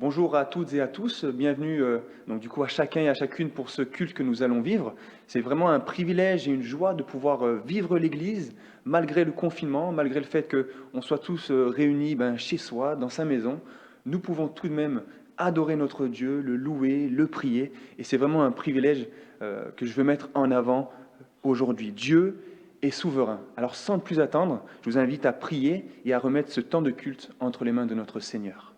Bonjour à toutes et à tous, bienvenue à chacun et à chacune pour ce culte que nous allons vivre. C'est vraiment un privilège et une joie de pouvoir vivre l'Église malgré le confinement, malgré le fait qu'on soit tous réunis chez soi, dans sa maison. Nous pouvons tout de même adorer notre Dieu, le louer, le prier, et c'est vraiment un privilège que je veux mettre en avant aujourd'hui. Dieu est souverain. Alors sans plus attendre, je vous invite à prier et à remettre ce temps de culte entre les mains de notre Seigneur.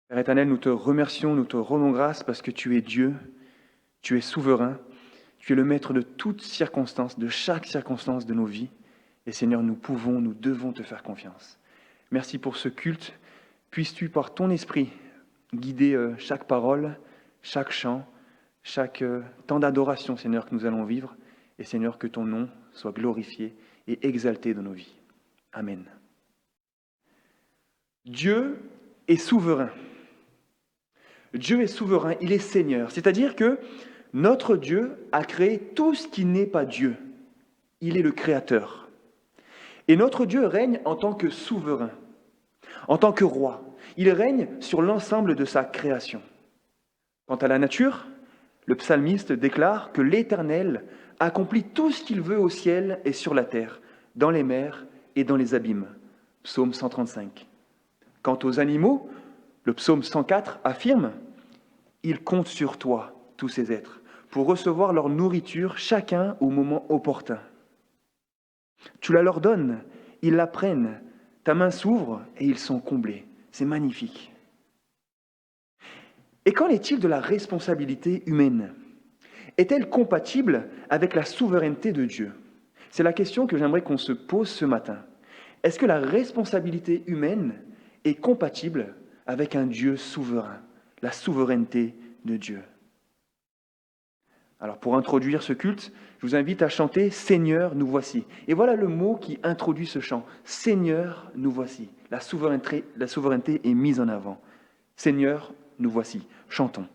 Père éternel, nous te remercions, nous te rendons grâce parce que tu es Dieu, tu es souverain, tu es le maître de toutes circonstances, de chaque circonstance de nos vies. Et Seigneur, nous devons te faire confiance. Merci pour ce culte. Puisses-tu, par ton esprit, guider chaque parole, chaque chant, chaque temps d'adoration, Seigneur, que nous allons vivre. Et Seigneur, que ton nom soit glorifié et exalté dans nos vies. Amen. Dieu est souverain. Dieu est souverain, il est Seigneur. C'est-à-dire que notre Dieu a créé tout ce qui n'est pas Dieu. Il est le Créateur. Et notre Dieu règne en tant que souverain, en tant que roi. Il règne sur l'ensemble de sa création. Quant à la nature, le psalmiste déclare que l'Éternel accomplit tout ce qu'il veut au ciel et sur la terre, dans les mers et dans les abîmes. Psaume 135. Quant aux animaux, le psaume 104 affirme « Ils comptent sur toi, tous ces êtres, pour recevoir leur nourriture, chacun au moment opportun. Tu la leur donnes, ils la prennent, ta main s'ouvre et ils sont comblés. » C'est magnifique. Et qu'en est-il de la responsabilité humaine ? Est-elle compatible avec la souveraineté de Dieu ? C'est la question que j'aimerais qu'on se pose ce matin. Est-ce que la responsabilité humaine est compatible avec un Dieu souverain, la souveraineté de Dieu? Alors pour introduire ce culte, je vous invite à chanter « Seigneur, nous voici ». Et voilà le mot qui introduit ce chant. « Seigneur, nous voici ». La souveraineté est mise en avant. « Seigneur, nous voici ». Chantons.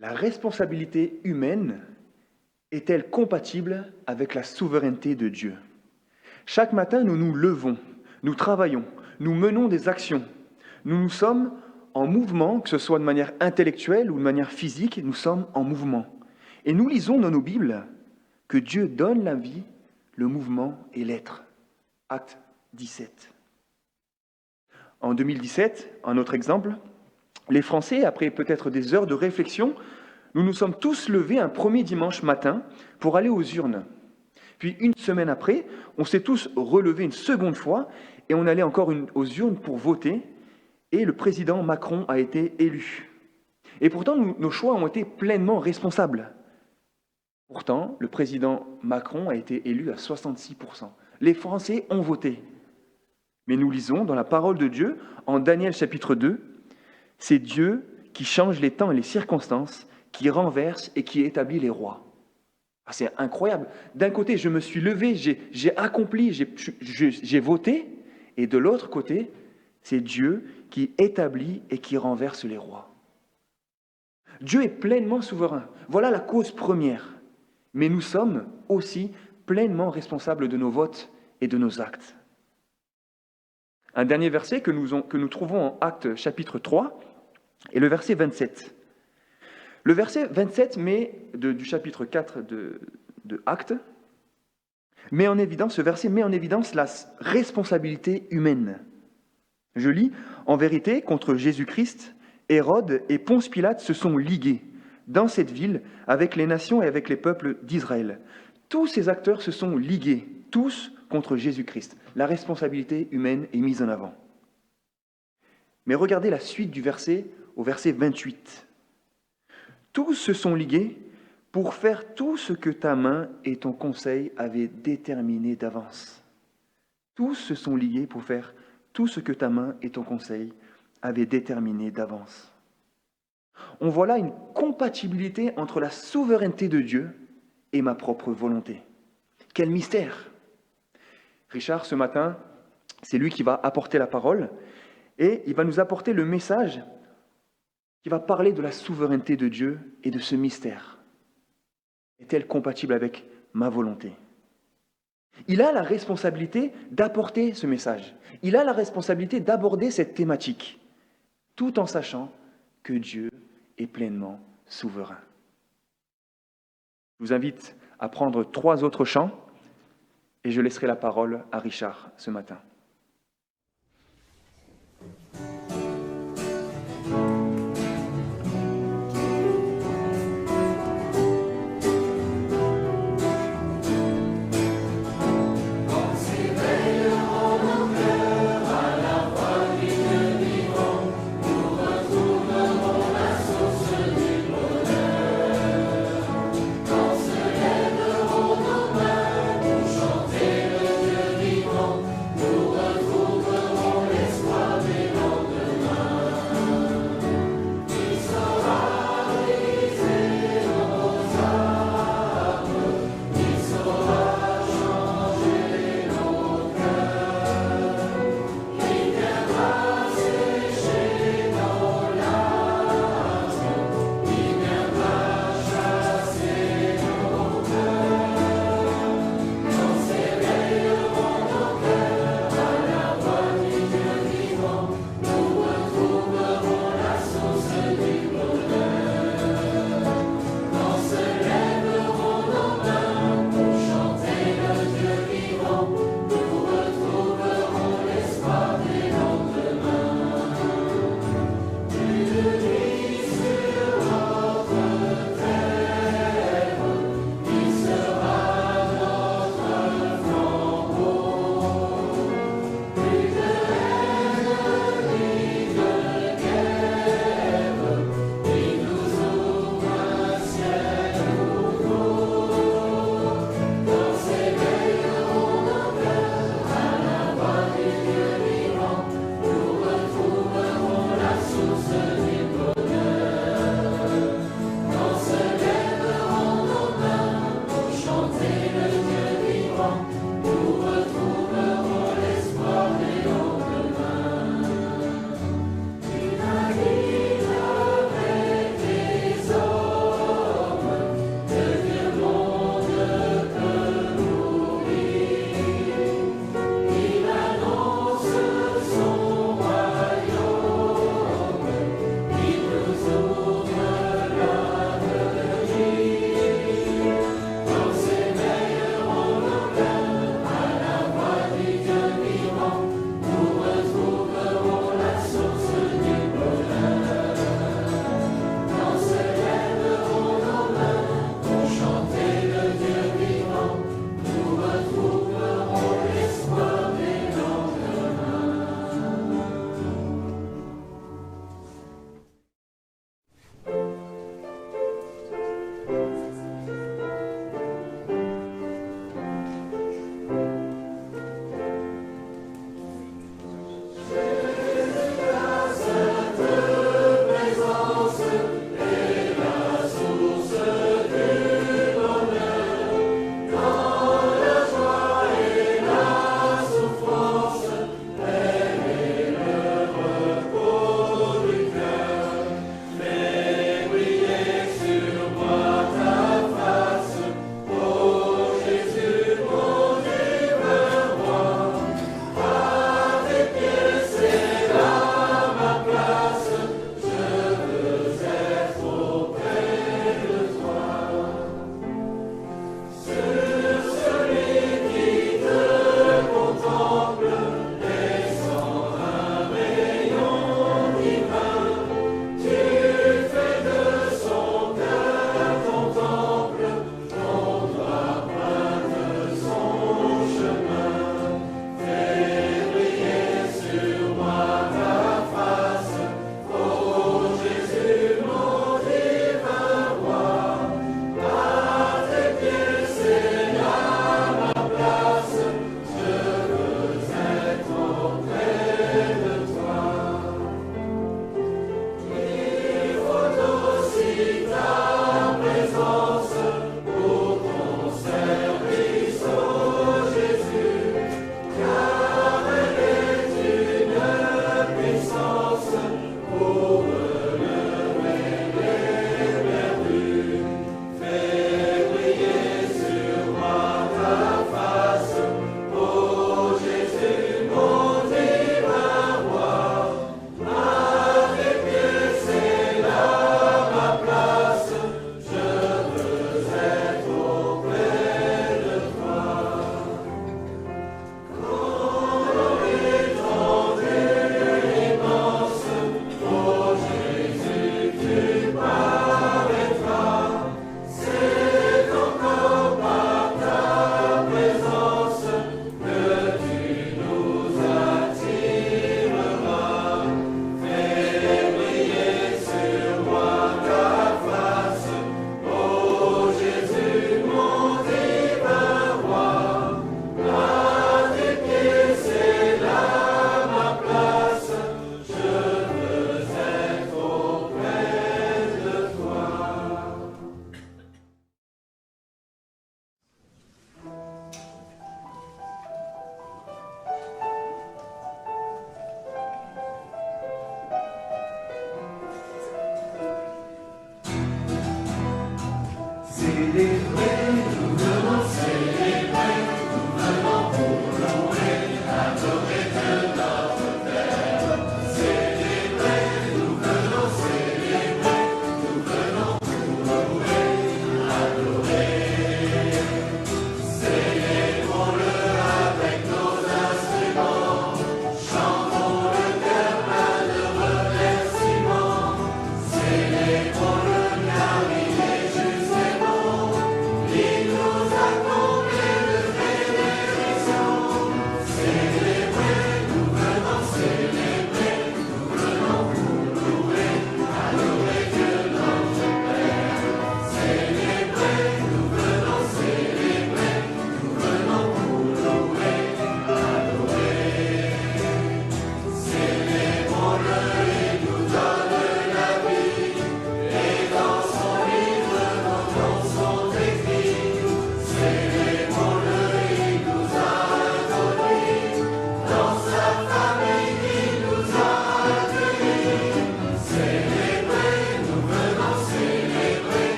La responsabilité humaine est-elle compatible avec la souveraineté de Dieu ? Chaque matin, nous nous levons, nous travaillons, nous menons des actions. Nous sommes en mouvement, que ce soit de manière intellectuelle ou de manière physique, nous sommes en mouvement. Et nous lisons dans nos Bibles que Dieu donne la vie, le mouvement et l'être. Acte 17. En 2017, un autre exemple, les Français, après peut-être des heures de réflexion, nous nous sommes tous levés un premier dimanche matin pour aller aux urnes. Puis une semaine après, on s'est tous relevés une seconde fois et on allait encore aux urnes pour voter et le président Macron a été élu. Et pourtant, nos choix ont été pleinement responsables. Pourtant, le président Macron a été élu à 66%. Les Français ont voté. Mais nous lisons dans la parole de Dieu, en Daniel chapitre 2, c'est Dieu qui change les temps et les circonstances, qui renverse et qui établit les rois. Ah, c'est incroyable. D'un côté, je me suis levé, j'ai accompli, j'ai voté, et de l'autre côté, c'est Dieu qui établit et qui renverse les rois. Dieu est pleinement souverain. Voilà la cause première. Mais nous sommes aussi pleinement responsables de nos votes et de nos actes. Un dernier verset que nous trouvons en Actes chapitre 3 est le verset 27. Le verset 27 du chapitre 4 de Actes ce verset met en évidence la responsabilité humaine. Je lis, « En vérité, contre Jésus-Christ, Hérode et Ponce Pilate se sont ligués dans cette ville avec les nations et avec les peuples d'Israël. Tous ces acteurs se sont ligués, tous contre Jésus-Christ. » La responsabilité humaine est mise en avant. Mais regardez la suite du verset au verset 28. « Tous se sont ligués pour faire tout ce que ta main et ton conseil avaient déterminé d'avance. » Tous se sont ligués pour faire tout ce que ta main et ton conseil avaient déterminé d'avance. On voit là une compatibilité entre la souveraineté de Dieu et ma propre volonté. Quel mystère! Richard, ce matin, c'est lui qui va apporter la parole et il va nous apporter le message qui va parler de la souveraineté de Dieu et de ce mystère. Est-elle compatible avec ma volonté? Il a la responsabilité d'apporter ce message. Il a la responsabilité d'aborder cette thématique, tout en sachant que Dieu est pleinement souverain. Je vous invite à prendre 3 autres chants et je laisserai la parole à Richard ce matin. Nous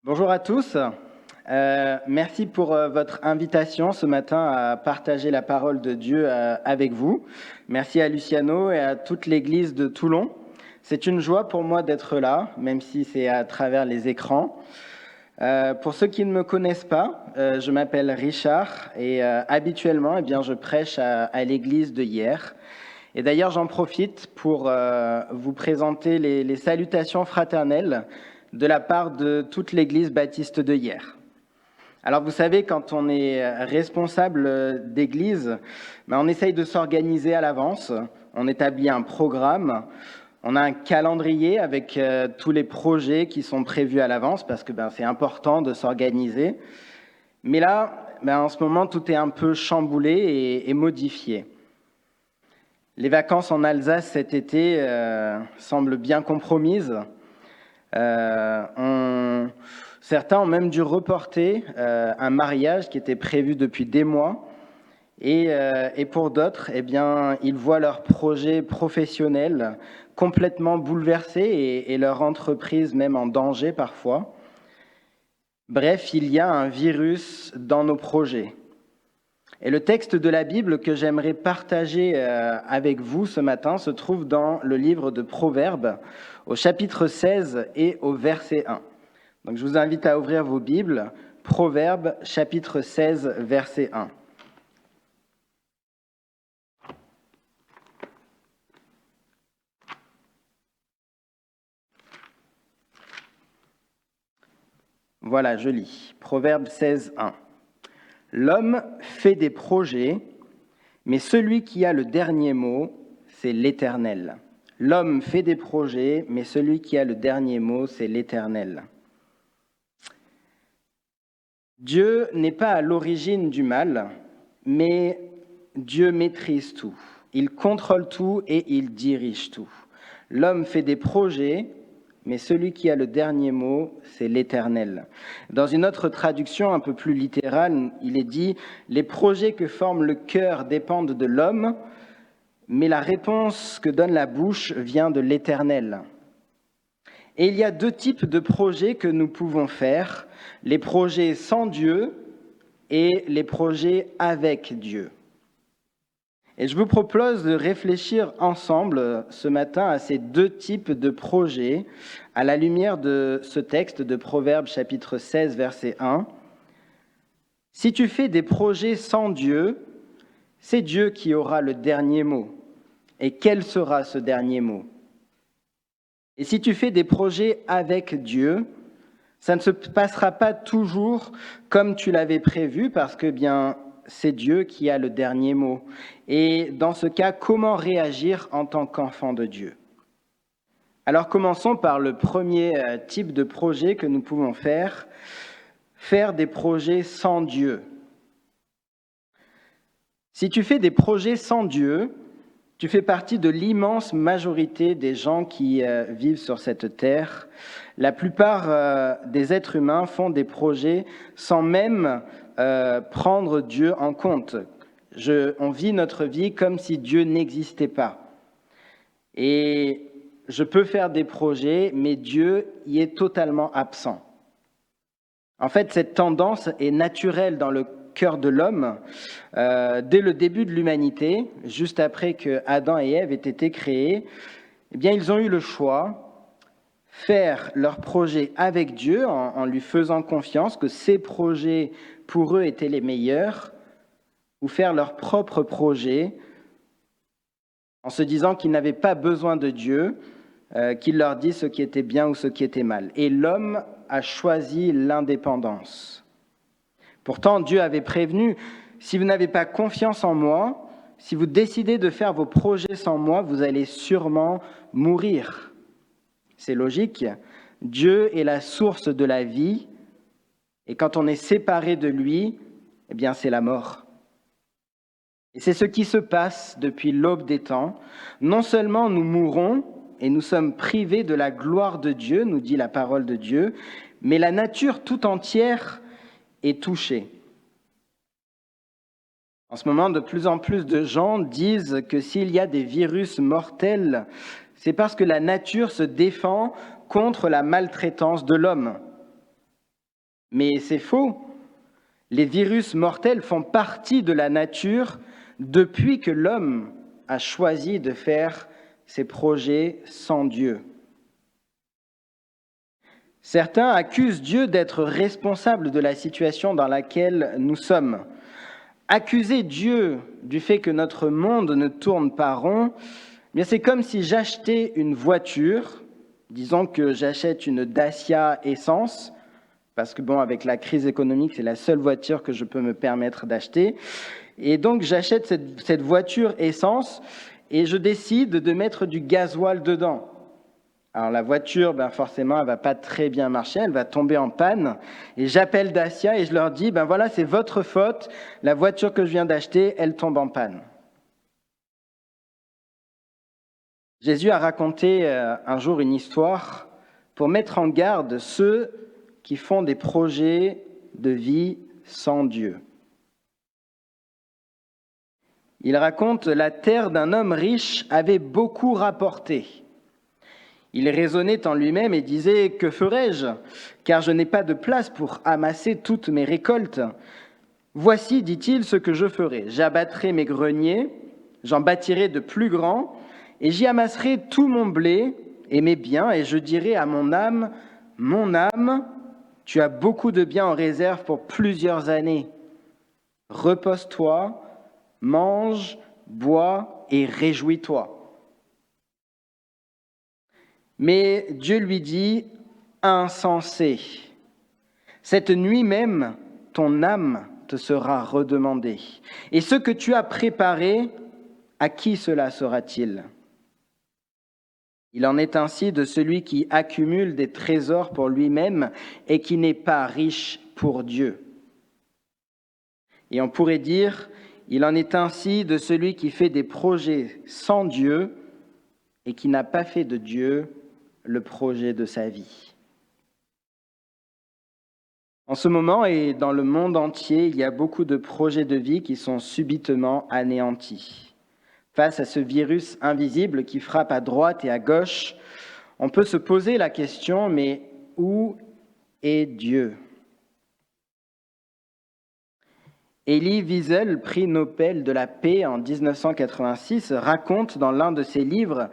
Bonjour à tous. Merci pour votre invitation ce matin à partager la parole de Dieu avec vous. Merci à Luciano et à toute l'Église de Toulon. C'est une joie pour moi d'être là, même si c'est à travers les écrans. Pour ceux qui ne me connaissent pas, je m'appelle Richard et habituellement, je prêche à l'Église de Hyères. Et d'ailleurs, j'en profite pour vous présenter les salutations fraternelles de la part de toute l'Église baptiste de Hyères. Alors vous savez, quand on est responsable d'église, on essaye de s'organiser à l'avance, on établit un programme, on a un calendrier avec tous les projets qui sont prévus à l'avance, parce que c'est important de s'organiser. Mais là, en ce moment, tout est un peu chamboulé et modifié. Les vacances en Alsace cet été semblent bien compromises. Certains ont même dû reporter un mariage qui était prévu depuis des mois. Et pour d'autres, ils voient leur projet professionnel complètement bouleversé et leur entreprise même en danger parfois. Bref, il y a un virus dans nos projets. Et le texte de la Bible que j'aimerais partager avec vous ce matin se trouve dans le livre de Proverbes, au chapitre 16 et au verset 1. Donc je vous invite à ouvrir vos Bibles, Proverbes, chapitre 16, verset 1. Voilà, je lis. Proverbes 16, 1. L'homme fait des projets, mais celui qui a le dernier mot, c'est l'Éternel. L'homme fait des projets, mais celui qui a le dernier mot, c'est l'Éternel. Dieu n'est pas à l'origine du mal, mais Dieu maîtrise tout. Il contrôle tout et il dirige tout. L'homme fait des projets, mais celui qui a le dernier mot, c'est l'Éternel. Dans une autre traduction un peu plus littérale, il est dit « Les projets que forme le cœur dépendent de l'homme, mais la réponse que donne la bouche vient de l'Éternel. » Et il y a deux types de projets que nous pouvons faire, les projets sans Dieu et les projets avec Dieu. Et je vous propose de réfléchir ensemble ce matin à ces deux types de projets à la lumière de ce texte de Proverbes chapitre 16, verset 1. Si tu fais des projets sans Dieu, c'est Dieu qui aura le dernier mot. Et quel sera ce dernier mot? Et si tu fais des projets avec Dieu, ça ne se passera pas toujours comme tu l'avais prévu, parce que bien, c'est Dieu qui a le dernier mot. Et dans ce cas, comment réagir en tant qu'enfant de Dieu? Alors commençons par le premier type de projet que nous pouvons faire des projets sans Dieu. Si tu fais des projets sans Dieu, tu fais partie de l'immense majorité des gens qui vivent sur cette terre. La plupart des êtres humains font des projets sans même prendre Dieu en compte. On vit notre vie comme si Dieu n'existait pas. Et je peux faire des projets, mais Dieu y est totalement absent. En fait, cette tendance est naturelle dans le cœur de l'homme. Dès le début de l'humanité, juste après que Adam et Ève aient été créés, eh bien, ils ont eu le choix, faire leurs projets avec Dieu en lui faisant confiance que ses projets pour eux étaient les meilleurs, ou faire leurs propres projets en se disant qu'ils n'avaient pas besoin de Dieu, qu'il leur dit ce qui était bien ou ce qui était mal. Et l'homme a choisi l'indépendance. Pourtant, Dieu avait prévenu, si vous n'avez pas confiance en moi, si vous décidez de faire vos projets sans moi, vous allez sûrement mourir. C'est logique. Dieu est la source de la vie, et quand on est séparé de lui, eh bien, c'est la mort. Et c'est ce qui se passe depuis l'aube des temps. Non seulement nous mourons et nous sommes privés de la gloire de Dieu, nous dit la parole de Dieu, mais la nature tout entière est touchée. En ce moment, de plus en plus de gens disent que s'il y a des virus mortels, c'est parce que la nature se défend contre la maltraitance de l'homme. Mais c'est faux. Les virus mortels font partie de la nature depuis que l'homme a choisi de faire ses projets sans Dieu. Certains accusent Dieu d'être responsable de la situation dans laquelle nous sommes. Accuser Dieu du fait que notre monde ne tourne pas rond, bien c'est comme si j'achetais une voiture, disons que j'achète une Dacia Essence, parce que bon, avec la crise économique, c'est la seule voiture que je peux me permettre d'acheter. Et donc j'achète cette voiture Essence et je décide de mettre du gasoil dedans. Alors la voiture, forcément, elle ne va pas très bien marcher, elle va tomber en panne. Et j'appelle Dacia et je leur dis, voilà, c'est votre faute, la voiture que je viens d'acheter, elle tombe en panne. Jésus a raconté un jour une histoire pour mettre en garde ceux qui font des projets de vie sans Dieu. Il raconte, la terre d'un homme riche avait beaucoup rapporté. Il raisonnait en lui-même et disait, que ferai-je, car je n'ai pas de place pour amasser toutes mes récoltes. Voici, dit-il, ce que je ferai. J'abattrai mes greniers, j'en bâtirai de plus grands, et j'y amasserai tout mon blé et mes biens, et je dirai à mon âme, tu as beaucoup de biens en réserve pour plusieurs années. Repose-toi, mange, bois et réjouis-toi. Mais Dieu lui dit, insensé, cette nuit même, ton âme te sera redemandée. Et ce que tu as préparé, à qui cela sera-t-il ? Il en est ainsi de celui qui accumule des trésors pour lui-même et qui n'est pas riche pour Dieu. Et on pourrait dire, il en est ainsi de celui qui fait des projets sans Dieu et qui n'a pas fait de Dieu le projet de sa vie. En ce moment et dans le monde entier, il y a beaucoup de projets de vie qui sont subitement anéantis. Face à ce virus invisible qui frappe à droite et à gauche, on peut se poser la question, mais où est Dieu ? Elie Wiesel, prix Nobel de la paix en 1986, raconte dans l'un de ses livres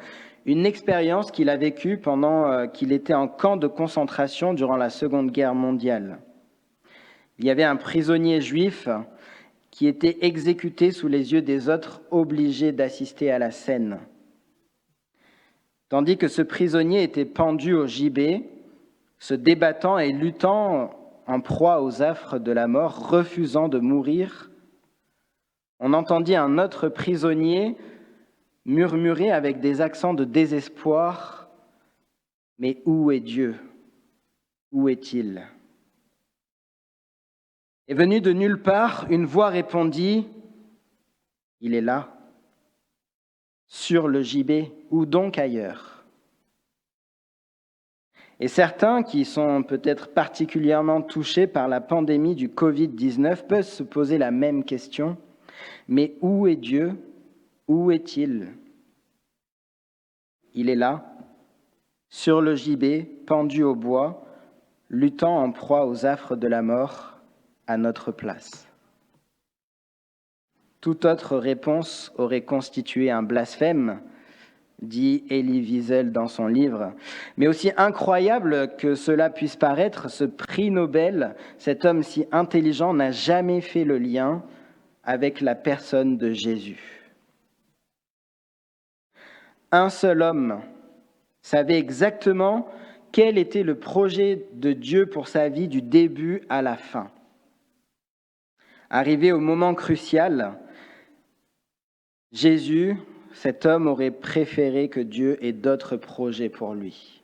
une expérience qu'il a vécue pendant qu'il était en camp de concentration durant la Seconde Guerre mondiale. Il y avait un prisonnier juif qui était exécuté sous les yeux des autres, obligé d'assister à la scène. tandis que ce prisonnier était pendu au gibet, se débattant et luttant en proie aux affres de la mort, refusant de mourir, on entendit un autre prisonnier murmurer avec des accents de désespoir, « Mais où est Dieu? Où est-il » Et venu de nulle part, une voix répondit, « Il est là, sur le gibet, ou donc ailleurs ?» Et certains qui sont peut-être particulièrement touchés par la pandémie du Covid-19 peuvent se poser la même question. Mais où est Dieu? Où est-il? Il est là, sur le gibet, pendu au bois, luttant en proie aux affres de la mort à notre place. Toute autre réponse aurait constitué un blasphème, dit Elie Wiesel dans son livre. Mais aussi incroyable que cela puisse paraître, ce prix Nobel, cet homme si intelligent, n'a jamais fait le lien avec la personne de Jésus. Un seul homme savait exactement quel était le projet de Dieu pour sa vie du début à la fin. Arrivé au moment crucial, Jésus, cet homme, aurait préféré que Dieu ait d'autres projets pour lui.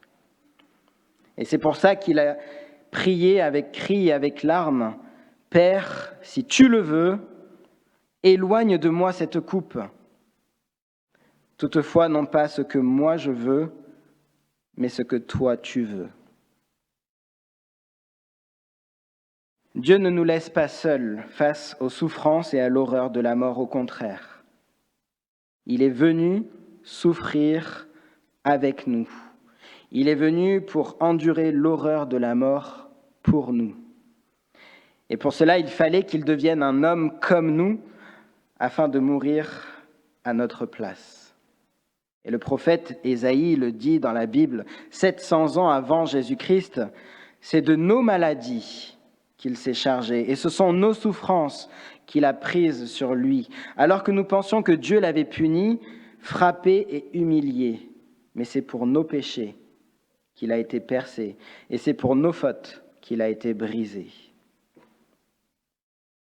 Et c'est pour ça qu'il a prié avec cris et avec larmes, « Père, si tu le veux, éloigne de moi cette coupe. Toutefois, non pas ce que moi je veux, mais ce que toi tu veux. » Dieu ne nous laisse pas seuls face aux souffrances et à l'horreur de la mort, au contraire. Il est venu souffrir avec nous. Il est venu pour endurer l'horreur de la mort pour nous. Et pour cela, il fallait qu'il devienne un homme comme nous, afin de mourir à notre place. Et le prophète Ésaïe le dit dans la Bible, 700 ans avant Jésus-Christ, c'est de nos maladies qu'il s'est chargé, et ce sont nos souffrances qu'il a prises sur lui, alors que nous pensions que Dieu l'avait puni, frappé et humilié. Mais c'est pour nos péchés qu'il a été percé, et c'est pour nos fautes qu'il a été brisé.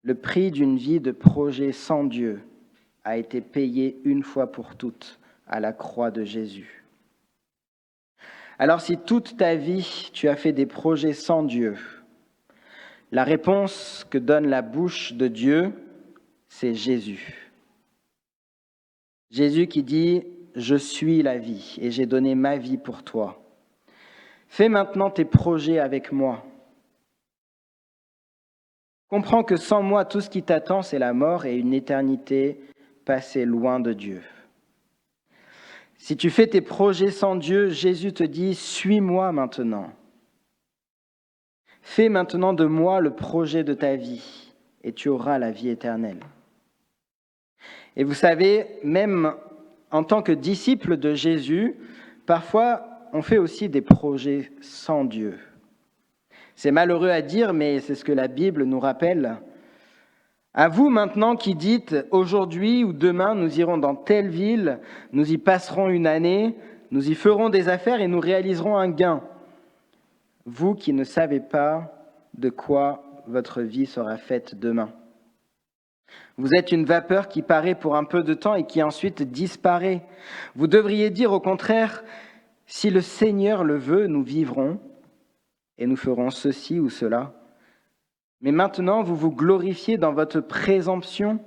Le prix d'une vie de projet sans Dieu a été payé une fois pour toutes à la croix de Jésus. Alors si toute ta vie tu as fait des projets sans Dieu, la réponse que donne la bouche de Dieu, c'est Jésus. Jésus qui dit « Je suis la vie et j'ai donné ma vie pour toi. Fais maintenant tes projets avec moi. Comprends que sans moi, tout ce qui t'attend, c'est la mort et une éternité passée loin de Dieu. Si tu fais tes projets sans Dieu, Jésus te dit « Suis-moi maintenant. Fais maintenant de moi le projet de ta vie et tu auras la vie éternelle. » Et vous savez, même en tant que disciple de Jésus, parfois on fait aussi des projets sans Dieu. C'est malheureux à dire, mais c'est ce que la Bible nous rappelle. À vous maintenant qui dites « Aujourd'hui ou demain, nous irons dans telle ville, nous y passerons une année, nous y ferons des affaires et nous réaliserons un gain. » Vous qui ne savez pas de quoi votre vie sera faite demain. Vous êtes une vapeur qui paraît pour un peu de temps et qui ensuite disparaît. Vous devriez dire au contraire « Si le Seigneur le veut, nous vivrons et nous ferons ceci ou cela. » Mais maintenant, vous vous glorifiez dans votre présomption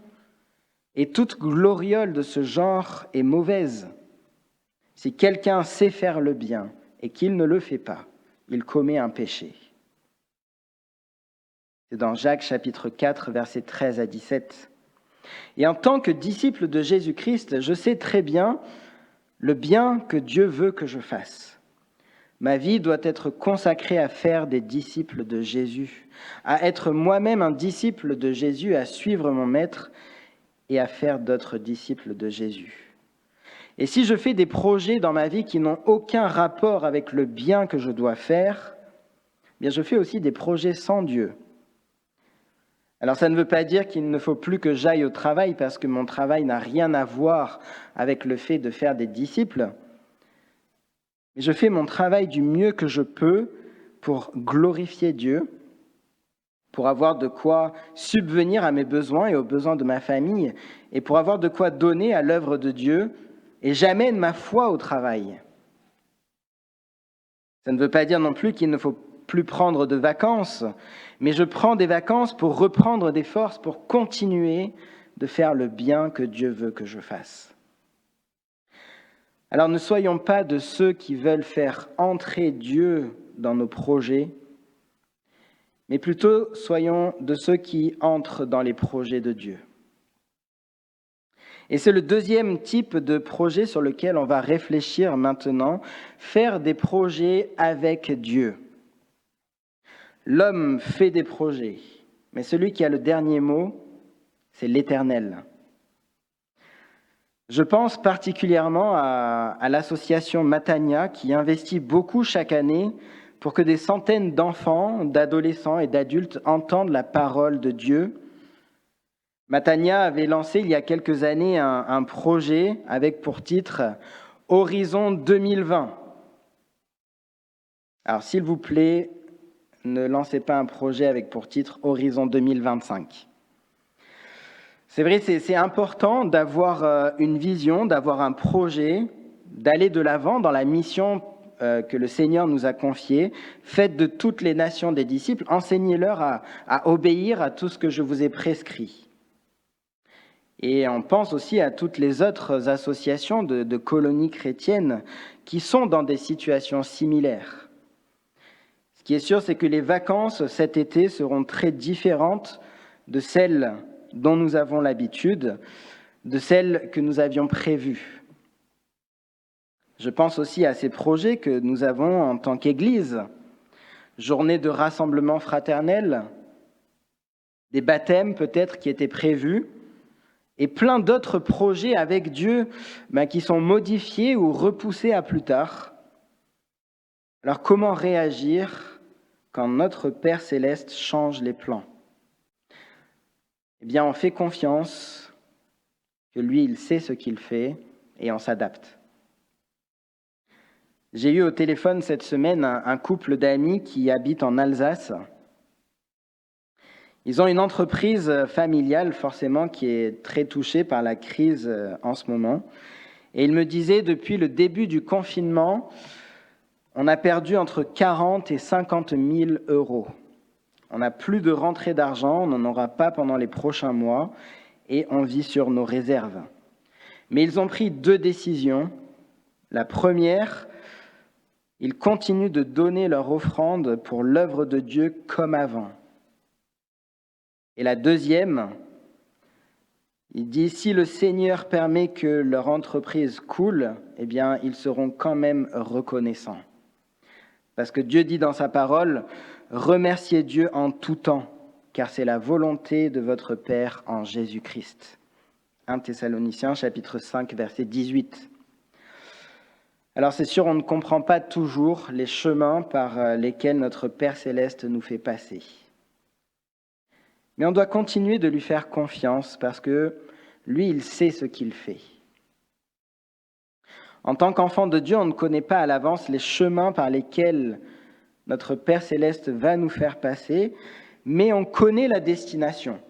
et toute gloriole de ce genre est mauvaise. Si quelqu'un sait faire le bien et qu'il ne le fait pas, il commet un péché. C'est dans Jacques chapitre 4, versets 13 à 17. Et en tant que disciple de Jésus-Christ, je sais très bien le bien que Dieu veut que je fasse. Ma vie doit être consacrée à faire des disciples de Jésus, à être moi-même un disciple de Jésus, à suivre mon maître et à faire d'autres disciples de Jésus. Et si je fais des projets dans ma vie qui n'ont aucun rapport avec le bien que je dois faire, bien je fais aussi des projets sans Dieu. Alors ça ne veut pas dire qu'il ne faut plus que j'aille au travail parce que mon travail n'a rien à voir avec le fait de faire des disciples. mais je fais mon travail du mieux que je peux pour glorifier Dieu, pour avoir de quoi subvenir à mes besoins et aux besoins de ma famille, et pour avoir de quoi donner à l'œuvre de Dieu, et j'amène ma foi au travail. Ça ne veut pas dire non plus qu'il ne faut plus prendre de vacances, mais je prends des vacances pour reprendre des forces, pour continuer de faire le bien que Dieu veut que je fasse. Alors ne soyons pas de ceux qui veulent faire entrer Dieu dans nos projets, mais plutôt soyons de ceux qui entrent dans les projets de Dieu. Et c'est le deuxième type de projet sur lequel on va réfléchir maintenant, faire des projets avec Dieu. L'homme fait des projets, mais celui qui a le dernier mot, c'est l'Éternel. Je pense particulièrement à l'association Matania qui investit beaucoup chaque année pour que des centaines d'enfants, d'adolescents et d'adultes entendent la parole de Dieu. Matania avait lancé il y a quelques années un projet avec pour titre « Horizon 2020 ». Alors s'il vous plaît, ne lancez pas un projet avec pour titre « Horizon 2025 ». C'est vrai, c'est important d'avoir une vision, d'avoir un projet, d'aller de l'avant dans la mission que le Seigneur nous a confiée. Faites de toutes les nations des disciples, enseignez-leur à obéir à tout ce que je vous ai prescrit. Et on pense aussi à toutes les autres associations de colonies chrétiennes qui sont dans des situations similaires. Ce qui est sûr, c'est que les vacances cet été seront très différentes de celles dont nous avons l'habitude, de celles que nous avions prévues. Je pense aussi à ces projets que nous avons en tant qu'Église, journées de rassemblement fraternel, des baptêmes peut-être qui étaient prévus, et plein d'autres projets avec Dieu qui sont modifiés ou repoussés à plus tard. Alors comment réagir quand notre Père céleste change les plans ? Eh bien, on fait confiance que lui, il sait ce qu'il fait et on s'adapte. J'ai eu au téléphone cette semaine un couple d'amis qui habitent en Alsace. Ils ont une entreprise familiale, forcément, qui est très touchée par la crise en ce moment. Et ils me disaient, depuis le début du confinement, on a perdu entre 40 et 50 000 euros. On n'a plus de rentrée d'argent, on n'en aura pas pendant les prochains mois, et on vit sur nos réserves. Mais ils ont pris 2 décisions. La première, ils continuent de donner leur offrande pour l'œuvre de Dieu comme avant. Et la deuxième, il dit, si le Seigneur permet que leur entreprise coule, eh bien, ils seront quand même reconnaissants. Parce que Dieu dit dans sa parole, remerciez Dieu en tout temps, car c'est la volonté de votre Père en Jésus-Christ. 1 Thessaloniciens, chapitre 5, verset 18. Alors c'est sûr, on ne comprend pas toujours les chemins par lesquels notre Père céleste nous fait passer. Mais on doit continuer de lui faire confiance parce que lui, il sait ce qu'il fait. En tant qu'enfant de Dieu, on ne connaît pas à l'avance les chemins par lesquels notre Père céleste va nous faire passer, mais on connaît la destination.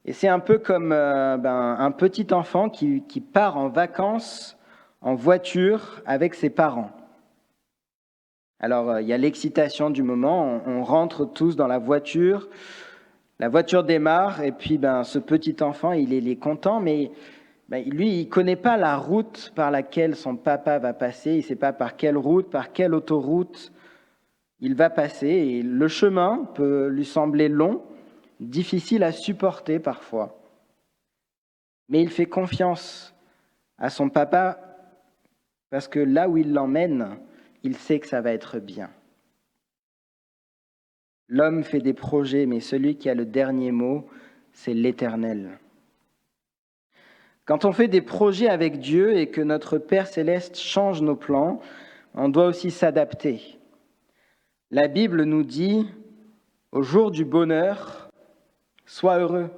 Et c'est un peu comme un petit enfant qui part en vacances en voiture avec ses parents. Alors, il y a l'excitation du moment, on rentre tous dans la voiture démarre, et puis ce petit enfant, il est content, mais lui, il ne connaît pas la route par laquelle son papa va passer, il ne sait pas par quelle route, par quelle autoroute il va passer, et le chemin peut lui sembler long, difficile à supporter parfois. Mais il fait confiance à son papa parce que là où il l'emmène, il sait que ça va être bien. L'homme fait des projets, mais celui qui a le dernier mot, c'est l'Éternel. Quand on fait des projets avec Dieu et que notre Père céleste change nos plans, on doit aussi s'adapter. La Bible nous dit, au jour du bonheur, sois heureux,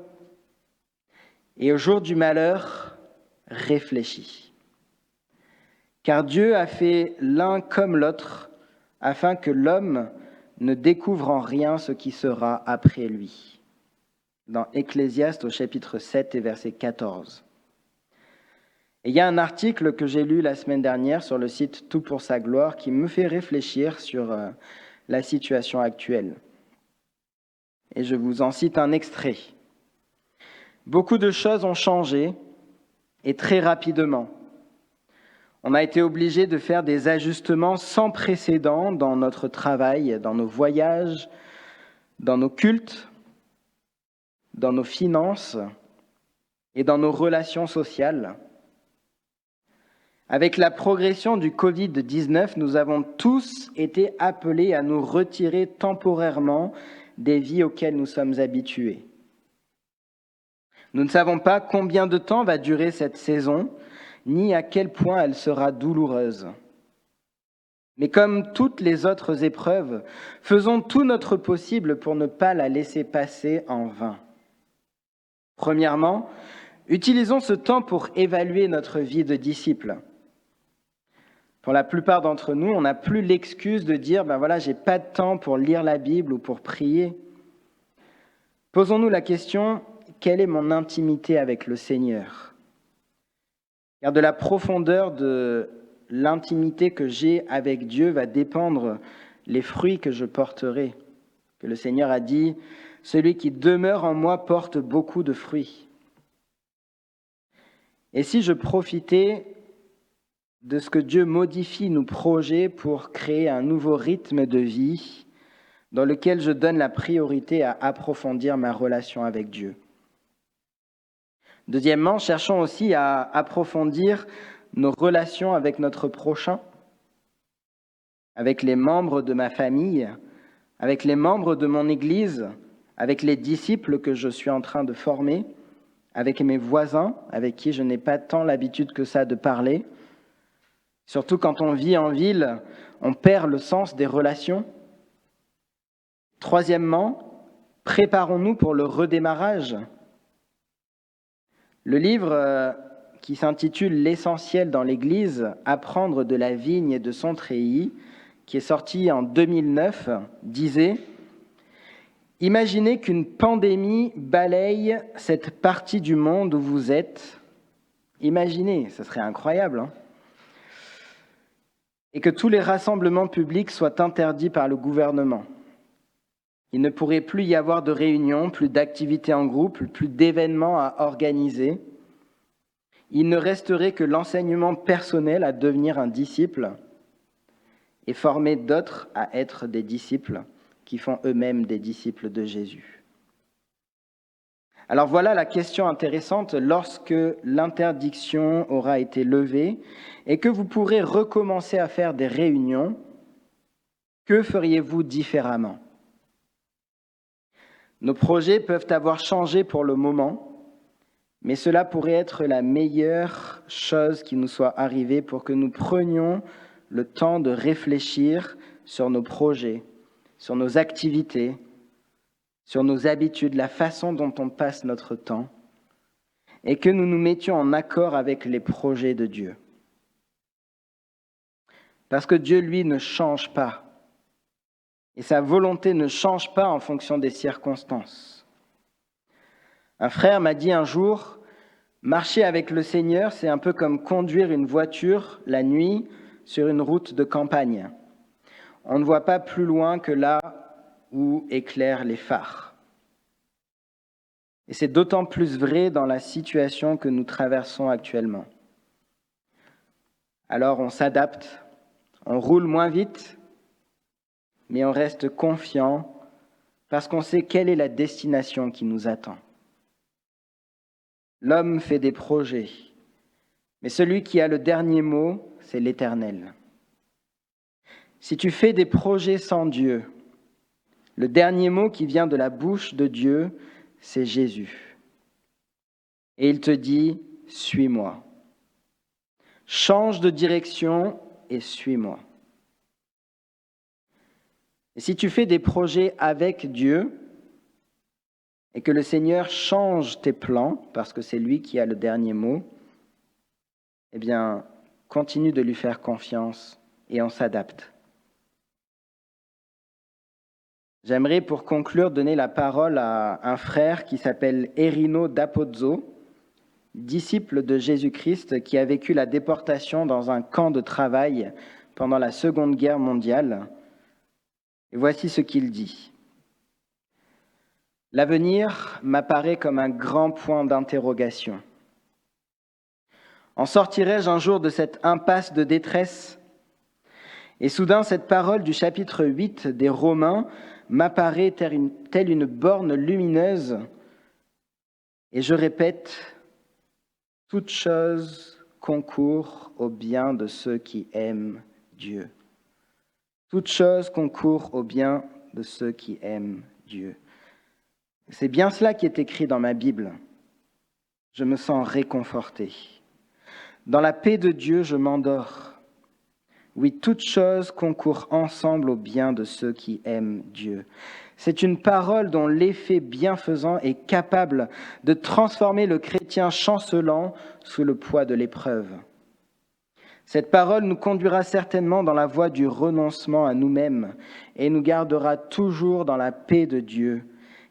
et au jour du malheur, réfléchis. Car Dieu a fait l'un comme l'autre, afin que l'homme ne découvre en rien ce qui sera après lui. Dans Ecclésiaste au chapitre 7 et verset 14. Et il y a un article que j'ai lu la semaine dernière sur le site Tout pour sa gloire qui me fait réfléchir sur la situation actuelle. Et je vous en cite un extrait. Beaucoup de choses ont changé et très rapidement. On a été obligé de faire des ajustements sans précédent dans notre travail, dans nos voyages, dans nos cultes, dans nos finances et dans nos relations sociales. Avec la progression du Covid-19, nous avons tous été appelés à nous retirer temporairement des vies auxquelles nous sommes habitués. Nous ne savons pas combien de temps va durer cette saison, ni à quel point elle sera douloureuse. Mais comme toutes les autres épreuves, faisons tout notre possible pour ne pas la laisser passer en vain. Premièrement, utilisons ce temps pour évaluer notre vie de disciple. Pour la plupart d'entre nous, on n'a plus l'excuse de dire j'ai pas de temps pour lire la Bible ou pour prier. Posons-nous la question, quelle est mon intimité avec le Seigneur ? Car de la profondeur de l'intimité que j'ai avec Dieu va dépendre les fruits que je porterai. Que le Seigneur a dit, celui qui demeure en moi porte beaucoup de fruits. Et si je profitais de ce que Dieu modifie nos projets pour créer un nouveau rythme de vie dans lequel je donne la priorité à approfondir ma relation avec Dieu. Deuxièmement, cherchons aussi à approfondir nos relations avec notre prochain, avec les membres de ma famille, avec les membres de mon Église, avec les disciples que je suis en train de former, avec mes voisins, avec qui je n'ai pas tant l'habitude que ça de parler. Surtout quand on vit en ville, on perd le sens des relations. Troisièmement, préparons-nous pour le redémarrage. Le livre qui s'intitule « L'essentiel dans l'Église, apprendre de la vigne et de son treillis », qui est sorti en 2009, disait « Imaginez qu'une pandémie balaye cette partie du monde où vous êtes. Imaginez, ce serait incroyable, hein ? Et que tous les rassemblements publics soient interdits par le gouvernement. Il ne pourrait plus y avoir de réunions, plus d'activités en groupe, plus d'événements à organiser. Il ne resterait que l'enseignement personnel à devenir un disciple et former d'autres à être des disciples qui font eux-mêmes des disciples de Jésus. Alors voilà la question intéressante lorsque l'interdiction aura été levée et que vous pourrez recommencer à faire des réunions. Que feriez-vous différemment ? Nos projets peuvent avoir changé pour le moment, mais cela pourrait être la meilleure chose qui nous soit arrivée pour que nous prenions le temps de réfléchir sur nos projets, sur nos activités, sur nos habitudes, la façon dont on passe notre temps, et que nous nous mettions en accord avec les projets de Dieu. Parce que Dieu, lui, ne change pas. Et sa volonté ne change pas en fonction des circonstances. Un frère m'a dit un jour, marcher avec le Seigneur, c'est un peu comme conduire une voiture la nuit sur une route de campagne. On ne voit pas plus loin que là où éclairent les phares. Et c'est d'autant plus vrai dans la situation que nous traversons actuellement. Alors on s'adapte, on roule moins vite, mais on reste confiant parce qu'on sait quelle est la destination qui nous attend. L'homme fait des projets, mais celui qui a le dernier mot, c'est l'Éternel. Si tu fais des projets sans Dieu, le dernier mot qui vient de la bouche de Dieu, c'est Jésus. Et il te dit, suis-moi. Change de direction et suis-moi. Et si tu fais des projets avec Dieu et que le Seigneur change tes plans, parce que c'est lui qui a le dernier mot, eh bien, continue de lui faire confiance et on s'adapte. J'aimerais pour conclure donner la parole à un frère qui s'appelle Erino d'Apozzo, disciple de Jésus-Christ qui a vécu la déportation dans un camp de travail pendant la Seconde Guerre mondiale. Et voici ce qu'il dit. L'avenir m'apparaît comme un grand point d'interrogation. En sortirai-je un jour de cette impasse de détresse ? Et soudain, cette parole du chapitre 8 des Romains m'apparaît telle une borne lumineuse. Et je répète, toute chose concourt au bien de ceux qui aiment Dieu. Toute chose concourt au bien de ceux qui aiment Dieu. C'est bien cela qui est écrit dans ma Bible. Je me sens réconforté. Dans la paix de Dieu, je m'endors. Oui, toute chose concourt ensemble au bien de ceux qui aiment Dieu. C'est une parole dont l'effet bienfaisant est capable de transformer le chrétien chancelant sous le poids de l'épreuve. Cette parole nous conduira certainement dans la voie du renoncement à nous-mêmes et nous gardera toujours dans la paix de Dieu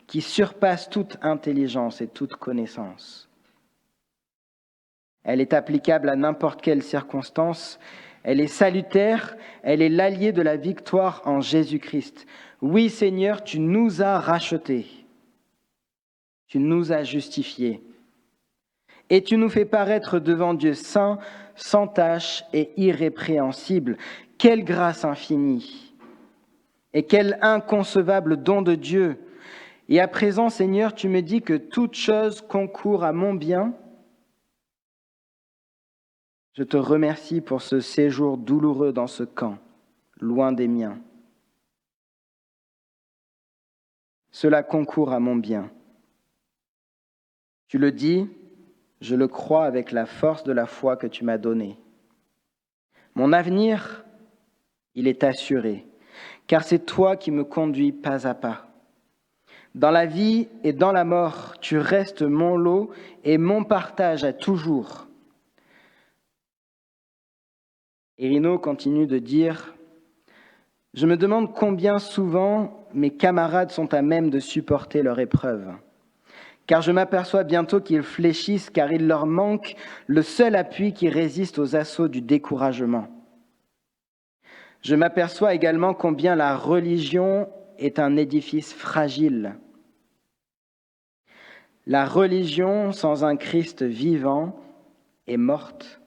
qui surpasse toute intelligence et toute connaissance. Elle est applicable à n'importe quelle circonstance. Elle est salutaire, elle est l'allié de la victoire en Jésus-Christ. Oui, Seigneur, tu nous as rachetés, tu nous as justifiés, et tu nous fais paraître devant Dieu saint, sans tache et irrépréhensible. Quelle grâce infinie et quel inconcevable don de Dieu. Et à présent, Seigneur, tu me dis que toute chose concourt à mon bien. Je te remercie pour ce séjour douloureux dans ce camp, loin des miens. Cela concourt à mon bien. Tu le dis, je le crois avec la force de la foi que tu m'as donnée. Mon avenir, il est assuré, car c'est toi qui me conduis pas à pas. Dans la vie et dans la mort, tu restes mon lot et mon partage à toujours. Erino continue de dire « Je me demande combien souvent mes camarades sont à même de supporter leur épreuve. Car je m'aperçois bientôt qu'ils fléchissent, car il leur manque le seul appui qui résiste aux assauts du découragement. Je m'aperçois également combien la religion est un édifice fragile. La religion sans un Christ vivant est morte.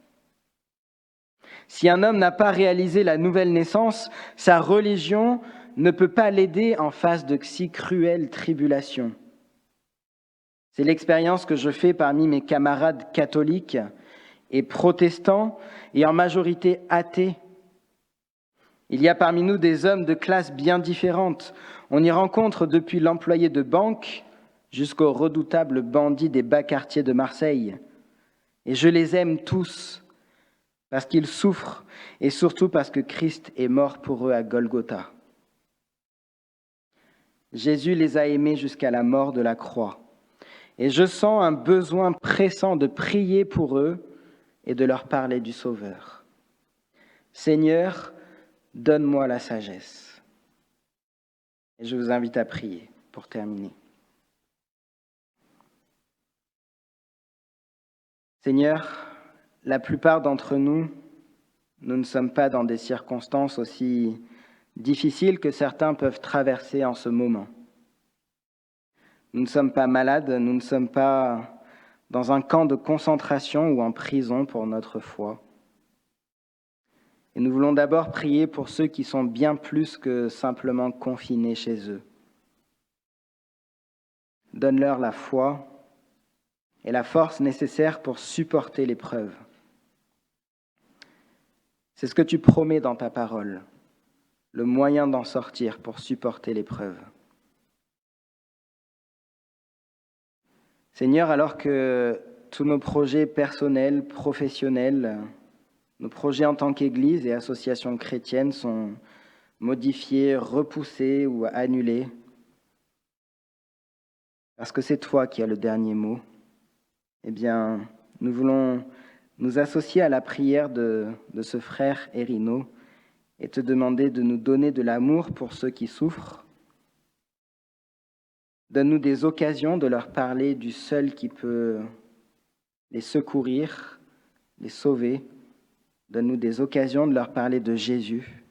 Si un homme n'a pas réalisé la nouvelle naissance, sa religion ne peut pas l'aider en face de si cruelles tribulations. C'est l'expérience que je fais parmi mes camarades catholiques et protestants et en majorité athées. Il y a parmi nous des hommes de classes bien différentes. On y rencontre depuis l'employé de banque jusqu'au redoutable bandit des bas quartiers de Marseille. Et je les aime tous parce qu'ils souffrent et surtout parce que Christ est mort pour eux à Golgotha. Jésus les a aimés jusqu'à la mort de la croix. Et je sens un besoin pressant de prier pour eux et de leur parler du Sauveur. Seigneur, donne-moi la sagesse. Et je vous invite à prier pour terminer. Seigneur, la plupart d'entre nous, nous ne sommes pas dans des circonstances aussi difficiles que certains peuvent traverser en ce moment. Nous ne sommes pas malades, nous ne sommes pas dans un camp de concentration ou en prison pour notre foi. Et nous voulons d'abord prier pour ceux qui sont bien plus que simplement confinés chez eux. Donne-leur la foi et la force nécessaire pour supporter l'épreuve. C'est ce que tu promets dans ta parole, le moyen d'en sortir pour supporter l'épreuve. Seigneur, alors que tous nos projets personnels, professionnels, nos projets en tant qu'Église et associations chrétiennes sont modifiés, repoussés ou annulés, parce que c'est toi qui as le dernier mot, eh bien, nous voulons nous associer à la prière de ce frère Erino et te demander de nous donner de l'amour pour ceux qui souffrent. Donne-nous des occasions de leur parler du seul qui peut les secourir, les sauver. Donne-nous des occasions de leur parler de Jésus,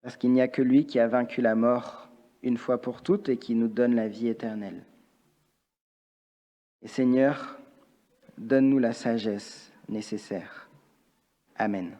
parce qu'il n'y a que lui qui a vaincu la mort une fois pour toutes et qui nous donne la vie éternelle. Et Seigneur, donne-nous la sagesse nécessaire. Amen.